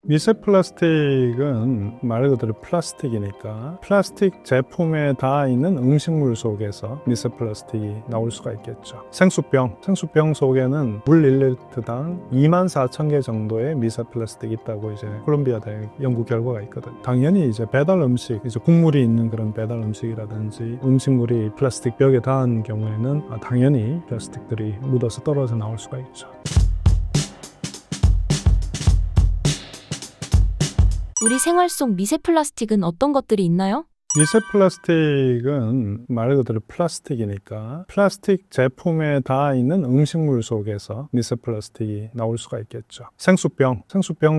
미세 플라스틱은 말 그대로 플라스틱이니까 플라스틱 제품에 닿아 있는 음식물 속에서 미세 플라스틱이 나올 수가 있겠죠. 생수병 속에는 물 1리터당 24,000개 정도의 미세 플라스틱이 있다고 이제 콜롬비아 대학 연구 결과가 있거든요. 당연히 이제 배달 음식, 이제 국물이 있는 그런 배달 음식이라든지 음식물이 플라스틱 벽에 닿은 경우에는 당연히 플라스틱들이 묻어서 떨어져 나올 수가 있죠. 우리 생활 속 미세 플라스틱은 어떤 것들이 있나요? 미세 플라스틱은 말 그대로 플라스틱이니까 플라스틱 제품에 닿아 있는 음식물 속에서 미세 플라스틱이 나올 수가 있겠죠. 생수병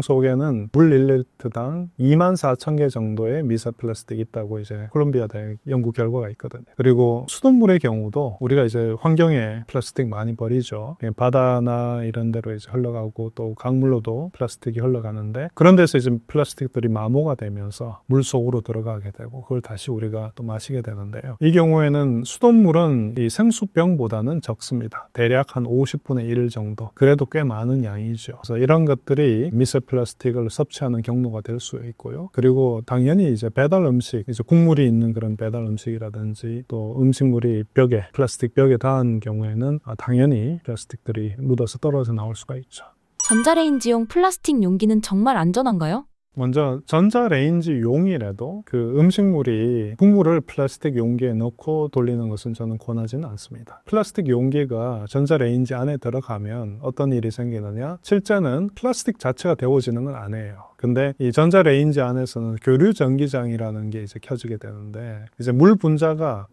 속에는 물 1리터당 24,000개 정도의 미세 플라스틱이 있다고 이제 콜롬비아 대학 연구 결과가 있거든요. 그리고 수돗물의 경우도 우리가 이제 환경에 플라스틱 많이 버리죠. 바다나 이런 데로 이제 흘러가고 또 강물로도 플라스틱이 흘러가는데 그런 데서 이제 플라스틱들이 마모가 되면서 물 속으로 들어가게 되고 그걸 다시 우리가 또 마시게 되는데요. 이 경우에는 수돗물은 이 생수병보다는 적습니다. 대략 한 50분의 1 정도. 그래도 꽤 많은 양이죠. 그래서 이런 것들이 미세 플라스틱을 섭취하는 경로가 될 수 있고요. 그리고 당연히 이제 배달 음식, 이제 국물이 있는 그런 배달 음식이라든지 또 음식물이 플라스틱 벽에 닿은 경우에는 당연히 플라스틱들이 묻어서 떨어져 나올 수가 있죠. 전자레인지용 플라스틱 용기는 정말 안전한가요? 먼저 전자레인지용이라도 그 음식물이 국물을 플라스틱 용기에 넣고 돌리는 것은 저는 권하지는 않습니다. 플라스틱 용기가 전자레인지 안에 들어가면 어떤 일이 생기느냐? 실제는 플라스틱 자체가 데워지는 건 아니에요. 근데 이 전자레인지 안에서는 교류 전기장이라는 게 이제 켜지게 되는데 이제 물 분자가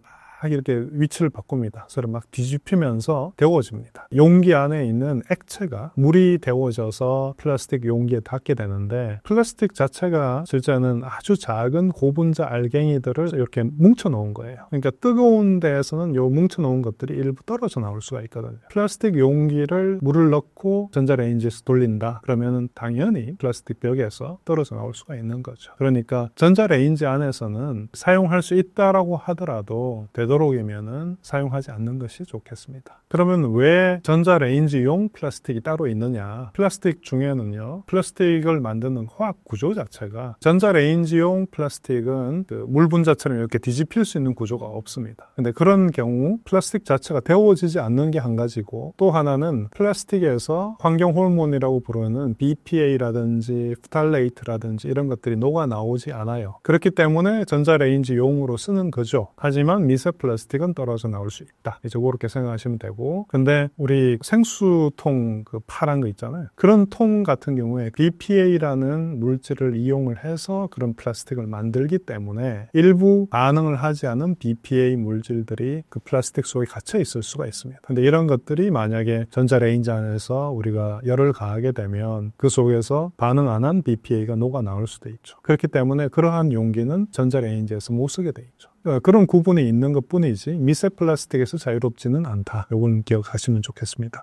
이렇게 위치를 바꿉니다. 서로 막 뒤집히면서 데워집니다. 용기 안에 있는 액체가 물이 데워져서 플라스틱 용기에 닿게 되는데 플라스틱 자체가 실제는 아주 작은 고분자 알갱이들을 이렇게 뭉쳐 놓은 거예요. 그러니까 뜨거운 데에서는 요 뭉쳐 놓은 것들이 일부 떨어져 나올 수가 있거든요. 플라스틱 용기를 물을 넣고 전자레인지에서 돌린다. 그러면 당연히 플라스틱 벽에서 떨어져 나올 수가 있는 거죠. 그러니까 전자레인지 안에서는 사용할 수 있다라고 하더라도 되도록이면은 사용하지 않는 것이 좋겠습니다. 그러면 왜 전자레인지용 플라스틱이 따로 있느냐? 플라스틱 중에는요, 플라스틱을 만드는 화학 구조 자체가 전자레인지용 플라스틱은 그 물 분자처럼 이렇게 뒤집힐 수 있는 구조가 없습니다. 근데 그런 경우 플라스틱 자체가 데워지지 않는 게 한 가지고 또 하나는 플라스틱에서 환경 호르몬이라고 부르는 BPA라든지 프탈레이트라든지 이런 것들이 녹아 나오지 않아요. 그렇기 때문에 전자레인지용으로 쓰는 거죠. 하지만 미세 플라스틱은 떨어져 나올 수 있다. 이제 그렇게 생각하시면 되고, 근데 우리 생수통 그 파란 거 있잖아요. 그런 통 같은 경우에 BPA라는 물질을 이용을 해서 그런 플라스틱을 만들기 때문에 일부 반응을 하지 않은 BPA 물질들이 그 플라스틱 속에 갇혀 있을 수가 있습니다. 근데 이런 것들이 만약에 전자레인지 안에서 우리가 열을 가하게 되면 그 속에서 반응 안 한 BPA가 녹아 나올 수도 있죠. 그렇기 때문에 그러한 용기는 전자레인지에서 못 쓰게 돼 있죠. 그런 구분이 있는 것뿐이지 미세 플라스틱에서 자유롭지는 않다. 이건 기억하시면 좋겠습니다.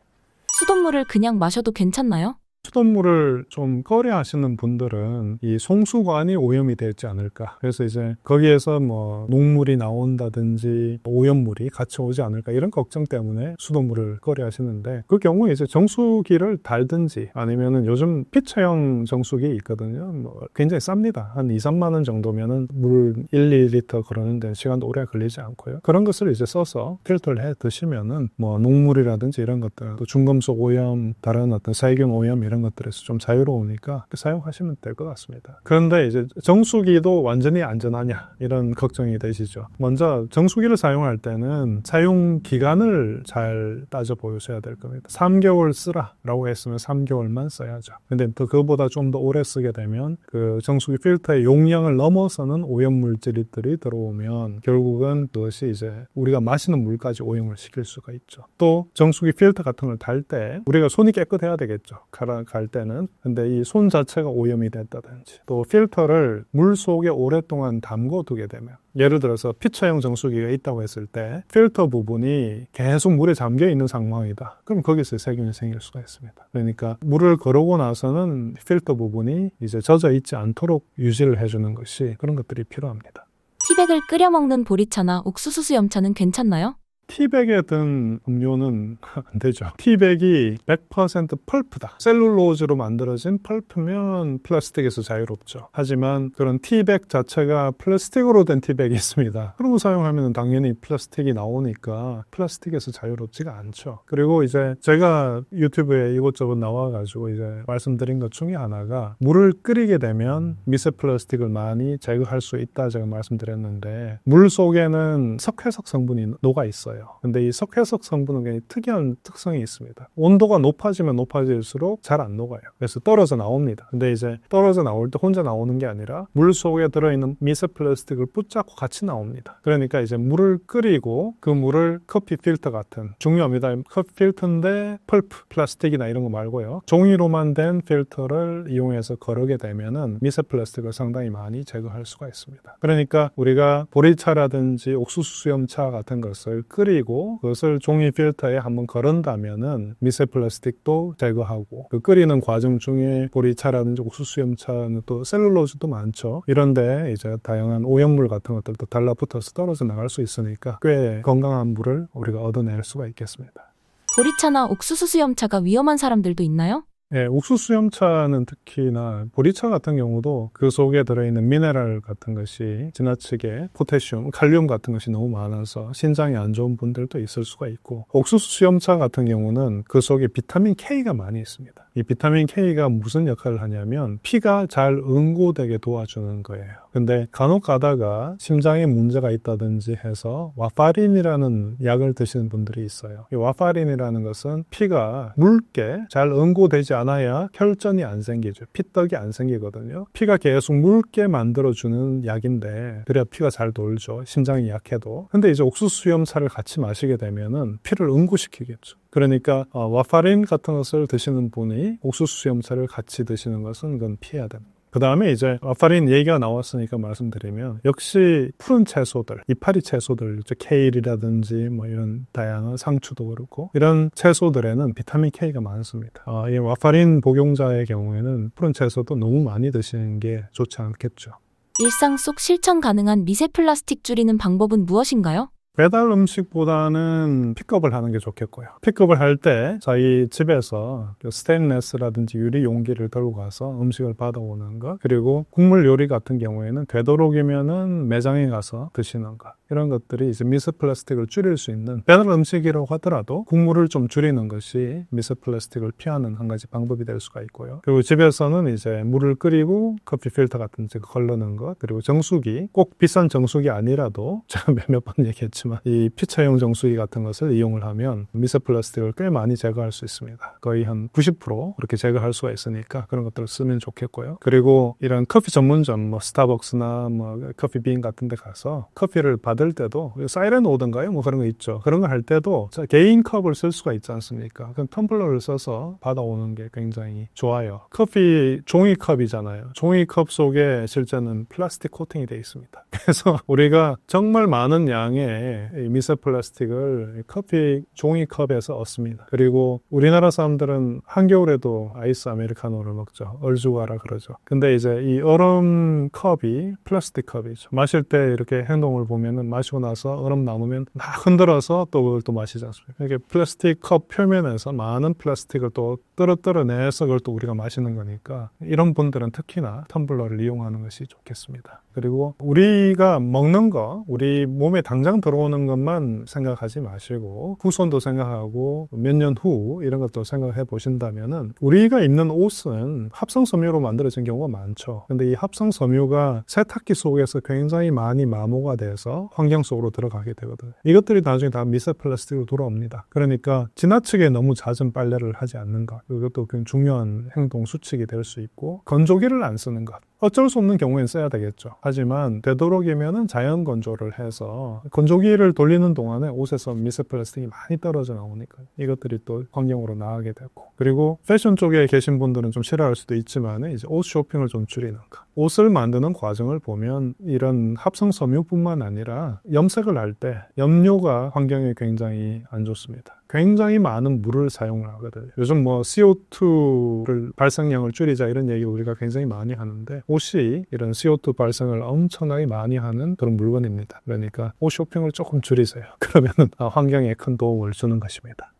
수돗물을 그냥 마셔도 괜찮나요? 수돗물을 좀 꺼려 하시는 분들은 이 송수관이 오염이 되지 않을까. 그래서 이제 거기에서 뭐 녹물이 나온다든지 오염물이 같이 오지 않을까 이런 걱정 때문에 수돗물을 꺼려 하시는데 그 경우에 이제 정수기를 달든지 아니면은 요즘 피처형 정수기 있거든요. 뭐 굉장히 쌉니다. 한 2, 3만 원 정도면은 물 1, 2리터 그러는데 시간도 오래 걸리지 않고요. 그런 것을 이제 써서 필터를 해 드시면은 뭐 녹물이라든지 이런 것들 또 중금속 오염, 다른 어떤 세균 오염 이런 것들에서 좀 자유로우니까 사용하시면 될 것 같습니다. 그런데 이제 정수기도 완전히 안전하냐 이런 걱정이 되시죠. 먼저 정수기를 사용할 때는 사용 기간을 잘 따져 보셔야 될 겁니다. 3개월 쓰라라고 했으면 3개월만 써야죠. 근데 또 그거보다 좀 더 오래 쓰게 되면 그 정수기 필터의 용량을 넘어서는 오염 물질들이 들어오면 결국은 그것이 이제 우리가 마시는 물까지 오염을 시킬 수가 있죠. 또 정수기 필터 같은 걸 달 때 우리가 손이 깨끗해야 되겠죠. 갈 때는. 근데 이 손 자체가 오염이 됐다든지 또 필터를 물 속에 오랫동안 담궈 두게 되면 예를 들어서 피처형 정수기가 있다고 했을 때 필터 부분이 계속 물에 잠겨 있는 상황이다. 그럼 거기서 세균이 생길 수가 있습니다. 그러니까 물을 거르고 나서는 필터 부분이 이제 젖어 있지 않도록 유지를 해주는 것이 그런 것들이 필요합니다. 티백을 끓여 먹는 보리차나 옥수수 수염차는 괜찮나요? 티백에 든 음료는 안 되죠. 티백이 100% 펄프다. 셀룰로즈로 만들어진 펄프면 플라스틱에서 자유롭죠. 하지만 그런 티백 자체가 플라스틱으로 된 티백이 있습니다. 그런 거 사용하면 당연히 플라스틱이 나오니까 플라스틱에서 자유롭지가 않죠. 그리고 이제 제가 유튜브에 이것저것 나와가지고 이제 말씀드린 것 중에 하나가 물을 끓이게 되면 미세 플라스틱을 많이 제거할 수 있다 제가 말씀드렸는데 물 속에는 석회석 성분이 녹아 있어요. 근데 이 석회석 성분은 굉장히 특이한 특성이 있습니다. 온도가 높아지면 높아질수록 잘 안 녹아요. 그래서 떨어져 나옵니다. 근데 이제 떨어져 나올 때 혼자 나오는 게 아니라 물 속에 들어있는 미세 플라스틱을 붙잡고 같이 나옵니다. 그러니까 이제 물을 끓이고 그 물을 커피 필터 같은 중요합니다. 커피 필터인데 펄프, 플라스틱이나 이런 거 말고요. 종이로만 된 필터를 이용해서 거르게 되면은 미세 플라스틱을 상당히 많이 제거할 수가 있습니다. 그러니까 우리가 보리차라든지 옥수수 수염차 같은 것을 끓이고 그것을 종이 필터에 한번 거른다면은 미세 플라스틱도 제거하고 그 끓이는 과정 중에 보리차라든지 옥수수 수염차는 또 셀룰로즈도 많죠. 이런데 이제 다양한 오염물 같은 것들도 달라붙어서 떨어져 나갈 수 있으니까 꽤 건강한 물을 우리가 얻어낼 수가 있겠습니다. 보리차나 옥수수 수염차가 위험한 사람들도 있나요? 예, 옥수수 수염차는 특히나 보리차 같은 경우도 그 속에 들어있는 미네랄 같은 것이 지나치게 포타슘, 칼륨 같은 것이 너무 많아서 신장에 안 좋은 분들도 있을 수가 있고 옥수수 수염차 같은 경우는 그 속에 비타민 K가 많이 있습니다. 이 비타민 K가 무슨 역할을 하냐면 피가 잘 응고되게 도와주는 거예요. 근데 간혹 가다가 심장에 문제가 있다든지 해서 와파린이라는 약을 드시는 분들이 있어요. 이 와파린이라는 것은 피가 묽게 잘 응고되지 않아야 혈전이 안 생기죠. 피떡이 안 생기거든요. 피가 계속 묽게 만들어주는 약인데 그래야 피가 잘 돌죠. 심장이 약해도. 근데 이제 옥수수 수염차를 같이 마시게 되면은 피를 응고시키겠죠. 그러니까 와파린 같은 것을 드시는 분이 옥수수 수염차를 같이 드시는 것은 그건 피해야 됩니다. 그 다음에 이제 와파린 얘기가 나왔으니까 말씀드리면 역시 푸른 채소들, 이파리 채소들, 케일이라든지 뭐 이런 다양한 상추도 그렇고 이런 채소들에는 비타민 K가 많습니다. 이 와파린 복용자의 경우에는 푸른 채소도 너무 많이 드시는 게 좋지 않겠죠. 일상 속 실천 가능한 미세 플라스틱 줄이는 방법은 무엇인가요? 배달 음식보다는 픽업을 하는 게 좋겠고요. 픽업을 할 때 저희 집에서 스테인레스라든지 유리 용기를 들고 가서 음식을 받아오는 것, 그리고 국물 요리 같은 경우에는 되도록이면은 매장에 가서 드시는 것, 이런 것들이 이제 미세 플라스틱을 줄일 수 있는, 배달 음식이라고 하더라도 국물을 좀 줄이는 것이 미세 플라스틱을 피하는 한 가지 방법이 될 수가 있고요. 그리고 집에서는 이제 물을 끓이고 커피 필터 같은 거 걸르는 것, 그리고 정수기, 꼭 비싼 정수기 아니라도 제가 몇 번 얘기했지만 이 피처형 정수기 같은 것을 이용을 하면 미세 플라스틱을 꽤 많이 제거할 수 있습니다. 거의 한 90% 그렇게 제거할 수가 있으니까 그런 것들을 쓰면 좋겠고요. 그리고 이런 커피 전문점, 뭐 스타벅스나 뭐 커피빈 같은 데 가서 커피를 받을 때도 사이렌 오던가요? 뭐 그런 거 있죠. 그런 거 할 때도 개인 컵을 쓸 수가 있지 않습니까? 그럼 텀블러를 써서 받아오는 게 굉장히 좋아요. 커피 종이컵이잖아요. 종이컵 속에 실제는 플라스틱 코팅이 되어 있습니다. 그래서 우리가 정말 많은 양의 미세 플라스틱을 커피 종이컵에서 얻습니다. 그리고 우리나라 사람들은 한겨울에도 아이스 아메리카노를 먹죠. 얼죽아라 그러죠. 근데 이제 이 얼음 컵이 플라스틱 컵이죠. 마실 때 이렇게 행동을 보면은 마시고 나서 얼음 남으면 막 흔들어서 또 그걸 또 마시지 않습니까? 이렇게 플라스틱 컵 표면에서 많은 플라스틱을 또 떨어내서 그걸 또 우리가 마시는 거니까 이런 분들은 특히나 텀블러를 이용하는 것이 좋겠습니다. 그리고 우리가 먹는 거, 우리 몸에 당장 들어오는 것만 생각하지 마시고 후손도 생각하고 몇 년 후 이런 것도 생각해 보신다면은 우리가 입는 옷은 합성 섬유로 만들어진 경우가 많죠. 근데 이 합성 섬유가 세탁기 속에서 굉장히 많이 마모가 돼서 환경 속으로 들어가게 되거든요. 이것들이 나중에 다 미세 플라스틱으로 돌아옵니다. 그러니까 지나치게 너무 잦은 빨래를 하지 않는 것, 이것도 굉장히 중요한 행동 수칙이 될 수 있고, 건조기를 안 쓰는 것, 어쩔 수 없는 경우엔 써야 되겠죠. 하지만 되도록이면은 자연 건조를 해서 건조기를 돌리는 동안에 옷에서 미세 플라스틱이 많이 떨어져 나오니까 이것들이 또 환경으로 나가게 되고, 그리고 패션 쪽에 계신 분들은 좀 싫어할 수도 있지만 이제 옷 쇼핑을 좀 줄이는 거. 옷을 만드는 과정을 보면 이런 합성 섬유뿐만 아니라 염색을 할 때 염료가 환경에 굉장히 안 좋습니다. 굉장히 많은 물을 사용을 하거든요. 요즘 뭐 CO2를 발생량을 줄이자 이런 얘기 우리가 굉장히 많이 하는데 옷이 이런 CO2 발생을 엄청나게 많이 하는 그런 물건입니다. 그러니까 옷 쇼핑을 조금 줄이세요. 그러면 환경에 큰 도움을 주는 것입니다.